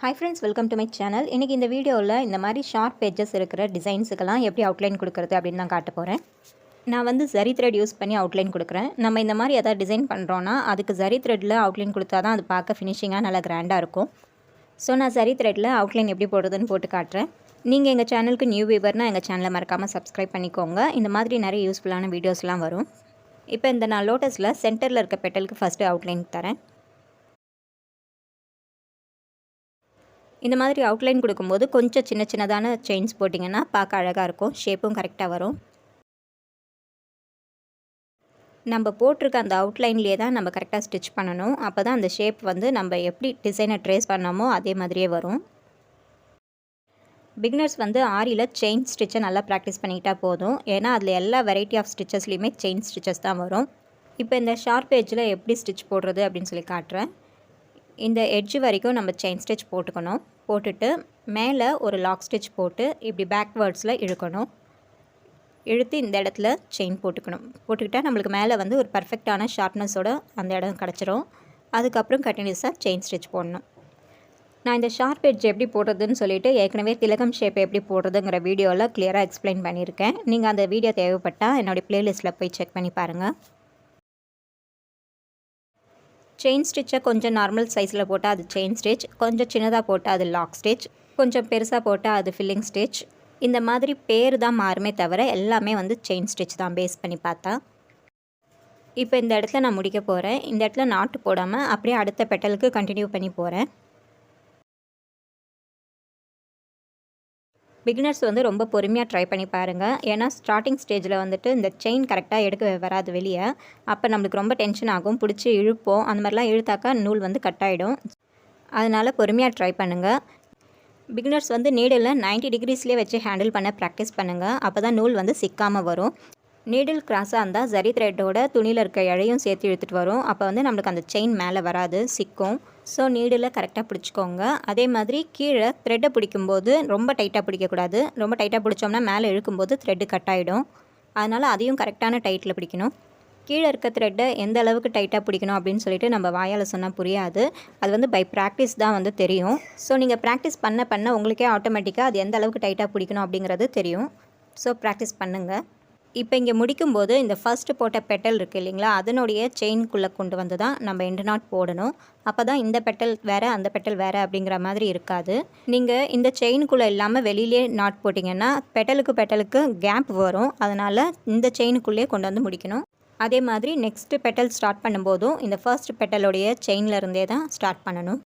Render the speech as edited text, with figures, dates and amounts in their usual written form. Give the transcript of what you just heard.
Hi friends, welcome to my channel. இன்றைக்கி இந்த வீடியோவில் இந்த மாதிரி ஷார்ப் எட்ஜஸ் இருக்கிற டிசைன்ஸுக்கெல்லாம் எப்படி அவுட்லைன் கொடுக்குறது அப்படின்னு தான் காட்ட போகிறேன். நான் வந்து ஜரி த்ரெட் யூஸ் பண்ணி அவுட்லைன் கொடுக்குறேன். நம்ம இந்த மாதிரி எதாவது டிசைன் பண்ணுறோன்னா அதுக்கு ஜரி த்ரெட்டில் அவுட்லைன் கொடுத்தா தான் அது பார்க்க ஃபினிஷிங்காக நல்லா கிராண்டாக இருக்கும். ஸோ நான் ஜரி த்ரெட்டில் அவுட்லைன் எப்படி போடுறதுன்னு போட்டு காட்டுறேன். நீங்கள் எங்கள் சேனலுக்கு நியூ வியூவர்னால் எங்கள் சேனலை மறக்காமல் சப்ஸ்கிரைப் பண்ணிக்கோங்க. இந்த மாதிரி நிறைய யூஸ்ஃபுல்லான வீடியோஸ்லாம் வரும். இப்போ இந்த நான் லோட்டஸில் சென்டரில் இருக்க பெட்டலுக்கு ஃபஸ்ட்டு அவுட்லைன் தரேன். இந்த மாதிரி அவுட்லைன் கொடுக்கும்போது கொஞ்சம் சின்ன சின்னதான செயின்ஸ் போட்டிங்கன்னா பார்க்க அழகாக இருக்கும், ஷேப்பும் கரெக்டாக வரும். நம்ம போட்டிருக்க அந்த அவுட்லைன்லேயே தான் நம்ம கரெக்டாக ஸ்டிச் பண்ணணும். அப்போ தான் அந்த ஷேப் வந்து நம்ம எப்படி டிசைனை ட்ரேஸ் பண்ணோமோ அதே மாதிரியே வரும். பிகினர்ஸ் வந்து ஆரியில் செயின் ஸ்டிச்சை நல்லா ப்ராக்டிஸ் பண்ணிக்கிட்டால் போதும். ஏன்னா அதில் எல்லா வெரைட்டி ஆஃப் ஸ்டிச்சஸ்லேயுமே செயின் ஸ்டிச்சஸ் தான் வரும். இப்போ இந்த ஷார்ப் எட்ஜில் எப்படி ஸ்டிச் போடுறது அப்படின்னு சொல்லி காட்டுறேன். இந்த எட்ஜ் வரைக்கும் நம்ம செயின் ஸ்டிச் போட்டுக்கணும். போட்டுட்டு மேலே ஒரு லாக் ஸ்டிச் போட்டு இப்படி பேக்வேர்ட்ஸில் இழுக்கணும். இழுத்து இந்த இடத்துல செயின் போட்டுக்கிட்டால் நம்மளுக்கு மேலே வந்து ஒரு பர்ஃபெக்டான ஷார்ப்னஸோட அந்த இடம் கிடச்சிரும். அதுக்கப்புறம் கண்டினியூஸாக செயின் ஸ்டிச் போடணும். நான் இந்த ஷார்ப் எட்ஜ் எப்படி போடுறதுன்னு சொல்லிவிட்டு ஏற்கனவே திலகம் ஷேப் எப்படி போடுறதுங்கிற வீடியோவில் கிளியராக எக்ஸ்பிளைன் பண்ணியிருக்கேன். நீங்கள் அந்த வீடியோ தேவைப்பட்டால் என்னுடைய ப்ளேலிஸ்ட்டில் போய் செக் பண்ணி பாருங்கள். செயின் ஸ்டிச்சை கொஞ்சம் நார்மல் சைஸில் போட்டால் அது செயின் ஸ்டிச், கொஞ்சம் சின்னதாக போட்டால் அது லாக் ஸ்டிச், கொஞ்சம் பெருசாக போட்டால் அது ஃபில்லிங் ஸ்டிச். இந்த மாதிரி பேர் தான் மாறுமே தவிர எல்லாமே வந்து செயின் ஸ்டிச் தான் பேஸ் பண்ணி பார்த்தா. இப்போ இந்த இடத்துல நான் முடிக்க போகிறேன். இந்த இடத்துல நாட்டு போடாமல் அப்படியே அடுத்த பெட்டலுக்கு கண்டினியூ பண்ணி போகிறேன். பிகினர்ஸ் வந்து ரொம்ப பொறுமையாக ட்ரை பண்ணி பாருங்கள். ஏன்னா ஸ்டார்டிங் ஸ்டேஜில் வந்துட்டு இந்த செயின் கரெக்டாக எடுக்க வராது வெளியே. அப்போ நம்மளுக்கு ரொம்ப டென்ஷன் ஆகும், பிடிச்சி இழுப்போம். அந்த மாதிரிலாம் இழுத்தாக்கா நூல் வந்து கட் ஆகிடும். அதனால் பொறுமையாக ட்ரை பண்ணுங்கள். பிகினர்ஸ் வந்து நீடில் 90 டிகிரிஸ்லேயே வச்சு ஹேண்டில் பண்ண ப்ராக்டிஸ் பண்ணுங்கள். அப்போ தான் நூல் வந்து சிக்காமல் வரும். நீடில் கிராஸாக இருந்தால் ஜரி த்ரெட்டோட துணியில் இருக்க இழையும் சேர்த்து இழுத்துட்டு வரும். அப்போ வந்து நம்மளுக்கு அந்த செயின் மேலே வராது, சிக்கும். ஸோ நீடில் கரெக்டாக பிடிச்சிக்கோங்க. அதே மாதிரி கீழே த்ரெட்டை பிடிக்கும்போது ரொம்ப டைட்டாக பிடிக்கக்கூடாது. ரொம்ப டைட்டாக பிடிச்சோம்னா மேலே இழுக்கும்போது த்ரெட்டு கட் ஆகிடும். அதனால் அதையும் கரெக்டான டைட்டில் பிடிக்கணும். கீழே இருக்க த்ரெட்டை எந்த அளவுக்கு டைட்டாக பிடிக்கணும் அப்படின்னு சொல்லிட்டு நம்ம வாயால் சொன்னால் புரியாது. அது வந்து பை ப்ராக்டிஸ் தான் வந்து தெரியும். ஸோ நீங்கள் ப்ராக்டிஸ் பண்ண பண்ண உங்களுக்கே ஆட்டோமேட்டிக்காக அது எந்த அளவுக்கு டைட்டாக பிடிக்கணும் அப்படிங்கிறது தெரியும். ஸோ ப்ராக்டிஸ் பண்ணுங்கள். இப்போ இங்கே முடிக்கும்போது இந்த ஃபஸ்ட்டு போட்ட பெட்டல் இருக்குது இல்லைங்களா, அதனுடைய செயின்குள்ளே கொண்டு வந்து தான் நம்ம எண்டு நாட் போடணும். அப்போ தான் இந்த பெட்டல் வேறு அந்த பெட்டல் வேறு அப்படிங்கிற மாதிரி இருக்காது. நீங்கள் இந்த செயினுக்குள்ளே இல்லாமல் வெளியிலே நாட் போட்டிங்கன்னா பெட்டலுக்கு கேப் வரும். அதனால் இந்த செயினுக்குள்ளேயே கொண்டு வந்து முடிக்கணும். அதே மாதிரி நெக்ஸ்ட்டு பெட்டல் ஸ்டார்ட் பண்ணும்போதும் இந்த ஃபர்ஸ்ட் பெட்டலோடைய செயினில் இருந்தே தான் ஸ்டார்ட் பண்ணணும்.